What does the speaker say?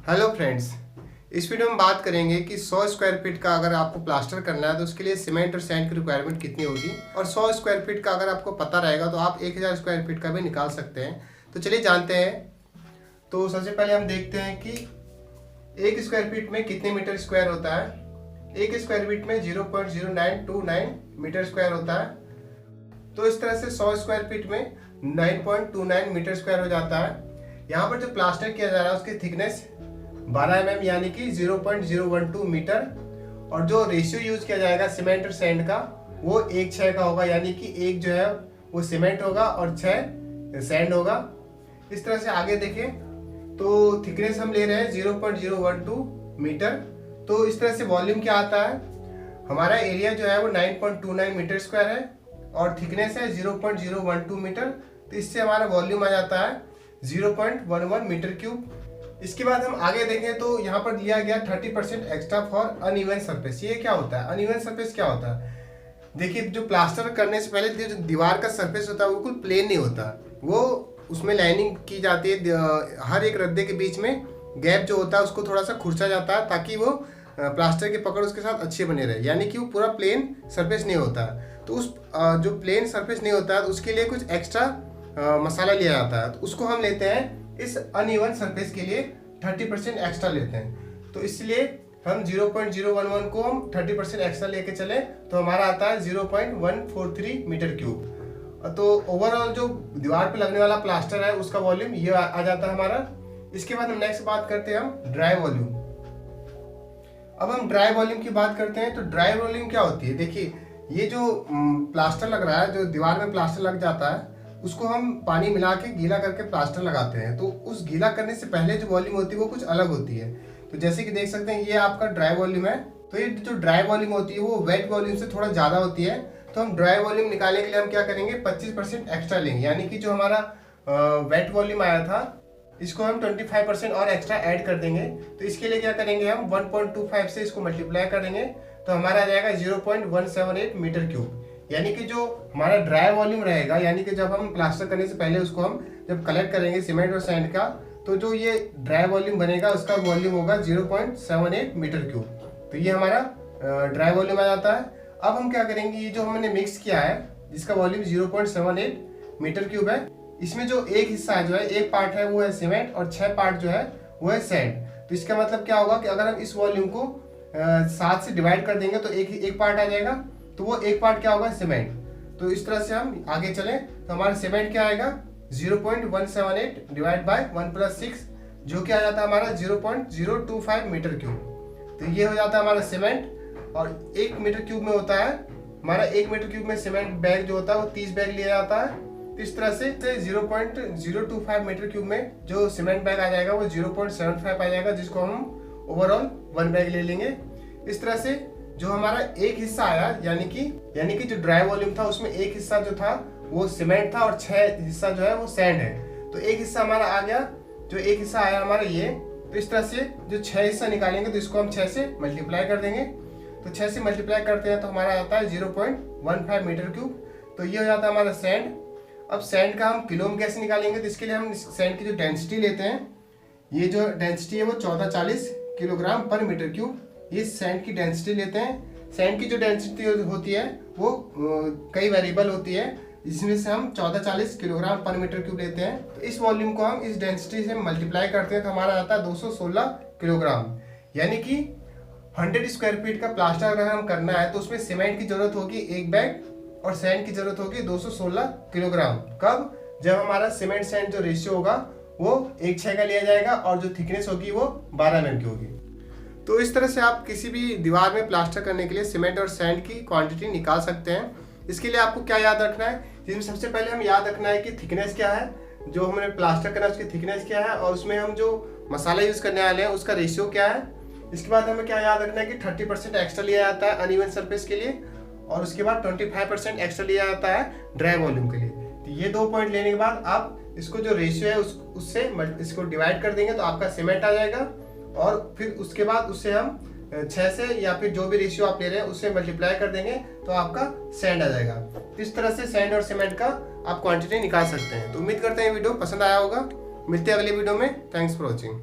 Hello friends, इस video में बात करेंगे कि 100 स्क्वायर फीट का अगर आपको प्लास्टर करना है तो उसके लिए सीमेंट और सैंड की रिक्वायरमेंट कितनी होगी, और 100 स्क्वायर फीट का अगर आपको पता रहेगा तो आप 1000 स्क्वायर फीट का भी निकाल सकते हैं। तो चलिए जानते हैं। तो सबसे पहले हम देखते हैं कि 1 स्क्वायर फीट में कितने मीटर स्क्वायर होता है। 1 स्क्वायर फीट में 0.0929 मीटर स्क्वायर होता है। तो इस तरह से 100 स्क्वायर फीट में 9.29 मीटर स्क्वायर हो जाता है। यहाँ पर जो प्लास्टर किया जा रहा है उसकी थिकनेस 12 mm यानी कि 0.012 मीटर, और जो रेशियो यूज किया जाएगा सीमेंट और सैंड का वो 1:6 का होगा, यानी कि 1 जो है वो सीमेंट होगा और 6 सैंड होगा। इस तरह से आगे देखें तो थिकनेस हम ले रहे हैं 0.012 मीटर। तो इस तरह से वॉल्यूम क्या आता है, हमारा एरिया जो है वो 9.29 मीटर स्क्वायर है और थिकनेस है 0.012 मीटर। तो इससे हमारा वॉल्यूम आ जाता है 0.11 मीटर क्यूब। इसके बाद हम आगे देखें तो यहाँ पर दिया गया 30% एक्स्ट्रा फॉर अनइवन सरफेस। ये क्या होता है, अनइवन सरफेस क्या होता है? देखिए, जो प्लास्टर करने से पहले जो दीवार का सरफेस होता है वो बिल्कुल प्लेन नहीं होता, वो उसमें लाइनिंग की जाती है। हर एक रद्दे के बीच में गैप जो होता है उसको थोड़ा सा खुरचा जाता है ताकि वो प्लास्टर की पकड़ उसके साथ अच्छी बने रहे, यानी कि वो पूरा प्लेन सरफेस नहीं होता। तो उस जो प्लेन सरफेस नहीं होता है तो उसके लिए कुछ एक्स्ट्रा मसाला लिया जाता है, तो उसको हम लेते हैं इस अनइवन सरफेस के लिए 30% एक्स्ट्रा लेते हैं। तो इसलिए हम 0.011 को हम 30% एक्स्ट्रा लेके चले तो हमारा आता है 0.143 मीटर क्यूब। तो ओवरऑल जो दीवार पे लगने वाला प्लास्टर है उसका वॉल्यूम ये आ जाता है हमारा। इसके बाद हम नेक्स्ट बात करते हैं हम ड्राई वॉल्यूम। अब हम ड्राई वॉल्यूम की बात करते हैं। तो ड्राई वॉल्यूम क्या होती है, देखिए ये जो प्लास्टर लग रहा है, जो दीवार में प्लास्टर लग जाता है उसको हम पानी मिला के गीला करके प्लास्टर लगाते हैं। तो उस गीला करने से पहले जो वॉल्यूम होती है वो कुछ अलग होती है। तो जैसे कि देख सकते हैं ये आपका ड्राई वॉल्यूम है। तो ये जो ड्राई वॉल्यूम होती है वो वेट वॉल्यूम से थोड़ा ज़्यादा होती है। तो हम ड्राई वॉल्यूम निकालने के लिए हम क्या करेंगे, 25% एक्स्ट्रा लेंगे, यानी कि जो हमारा वेट वॉल्यूम आया था इसको हम 25% और एक्स्ट्रा ऐड कर देंगे। तो इसके लिए क्या करेंगे, हम 1.25 से इसको मल्टीप्लाई करेंगे तो हमारा आ जाएगा 0.178 मीटर क्यूब। यानी कि जो हमारा ड्राई वॉल्यूम रहेगा, यानी कि जब हम प्लास्टर करने से पहले उसको हम जब कलेक्ट करेंगे सीमेंट और सैंड का, तो जो ये ड्राई वॉल्यूम बनेगा उसका वॉल्यूम होगा 0.78 मीटर क्यूब। तो ये हमारा ड्राई वॉल्यूम आ जाता है। अब हम क्या करेंगे, ये जो हमने मिक्स किया है जिसका वॉल्यूम 0.78 मीटर क्यूब है, इसमें जो एक हिस्सा जो है, एक पार्ट है वो है सीमेंट और 6 पार्ट जो है वो है सैंड। तो इसका मतलब क्या होगा कि अगर हम इस वॉल्यूम को 7 से डिवाइड कर देंगे तो एक पार्ट आ जाएगा, तो वो एक पार्ट क्या होगा, सीमेंट। तो इस तरह से हम आगे चलें तो हमारा सीमेंट क्या आएगा, 0.178 डिवाइड बाय 1 + 6 जो कि आ जाता है हमारा 0.025 मीटर क्यूब। तो ये हो जाता है हमारा सीमेंट। और 1 मीटर क्यूब में होता है हमारा, 1 मीटर क्यूब में सीमेंट बैग जो होता है वो 30 बैग लिया जाता है। तो इस तरह से 0.025 मीटर क्यूब में जो सीमेंट बैग आ जाएगा वो 0.75 आ जाएगा, जिसको हम ओवरऑल 1 बैग ले लेंगे। इस तरह से जो हमारा एक हिस्सा आया, यानी कि जो ड्राई वॉल्यूम था उसमें एक हिस्सा जो था वो सीमेंट था और 6 हिस्सा जो है वो सैंड है। तो एक हिस्सा हमारा आ गया, जो एक हिस्सा आया हमारा ये। तो इस तरह से जो 6 हिस्सा निकालेंगे तो इसको हम 6 से मल्टीप्लाई कर देंगे। तो 6 से मल्टीप्लाई करते हैं तो हमारा आता है 0.15 मीटर क्यूब। तो ये हो जाता है हमारा सैंड। अब सैंड का हम किलो में कैसे निकालेंगे, तो इसके लिए हम सैंड की जो डेंसिटी लेते हैं, ये जो डेंसिटी है वो 1440 किलोग्राम पर मीटर क्यूब, ये सैंड की डेंसिटी लेते हैं। सैंड की जो डेंसिटी होती है वो कई वेरिएबल होती है, जिसमें से हम 1440 किलोग्राम पर मीटर क्यूब लेते हैं। तो इस वॉल्यूम को हम इस डेंसिटी से मल्टीप्लाई करते हैं तो हमारा आता है 216 किलोग्राम। यानी कि 100 स्क्वायर फीट का प्लास्टर अगर हम करना है तो उसमें सीमेंट की जरूरत होगी 1 बैग और सैंड की जरूरत होगी 216 किलोग्राम। कब, जब हमारा सीमेंट सैंड जो रेशियो होगा वो 1:6 का लिया जाएगा और जो थिकनेस होगी वो 12 mm की होगी। तो इस तरह से आप किसी भी दीवार में प्लास्टर करने के लिए सीमेंट और सैंड की क्वांटिटी निकाल सकते हैं। इसके लिए आपको क्या याद रखना है, जिसमें सबसे पहले हम याद रखना है कि थिकनेस क्या है, जो हमने प्लास्टर करना है उसकी थिकनेस क्या है, और उसमें हम जो मसाला यूज करने वाले हैं उसका रेशियो क्या है। इसके बाद हमें क्या याद रखना है कि 30% एक्स्ट्रा लिया जाता है अनइवन सरफेस के लिए, और उसके बाद 25% एक्स्ट्रा लिया जाता है ड्राई वॉल्यूम के लिए। तो ये 2 पॉइंट लेने के बाद आप इसको जो रेशियो है उससे इसको डिवाइड कर देंगे तो आपका सीमेंट आ जाएगा, और फिर उसके बाद उससे हम 6 से या फिर जो भी रेशियो आप ले रहे हैं उससे मल्टीप्लाई कर देंगे तो आपका सैंड आ जाएगा। इस तरह से सैंड और सीमेंट का आप क्वांटिटी निकाल सकते हैं। तो उम्मीद करते हैं वीडियो पसंद आया होगा। मिलते हैं अगले वीडियो में। Thanks for watching.